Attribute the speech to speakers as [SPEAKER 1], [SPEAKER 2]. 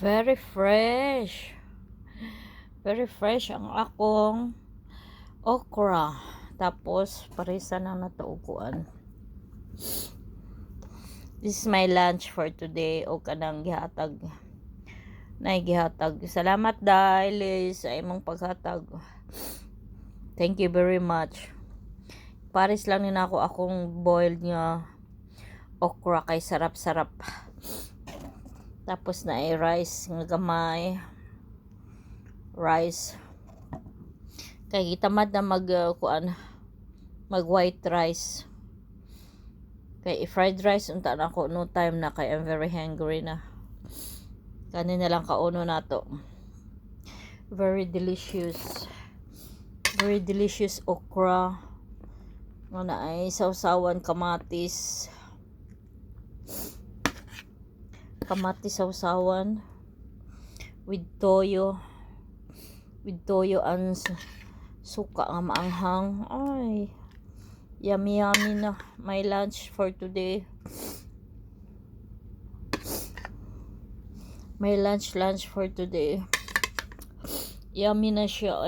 [SPEAKER 1] Very fresh. Very fresh ang akong okra. Tapos, parisa na nataukuan. This is my lunch for today. O kanang gihatag. Gihatag. Salamat dahil sa imong paghatag. Thank you very much. Paris lang din ako akong boiled nga okra kay sarap-sarap. Tapos na ay rice nga gamay. Rice. Kay gitamad na mag white rice. Kay fried rice unta na ako no time na kay I'm very hungry na. Kani na lang kauno nato. Very delicious. Very delicious okra. Nga na ay sausawan kamatis. Kamatis sausawan with toyo and suka nga maanghang. Ay, yummy na my lunch for today. My lunch for today. Yummy na siya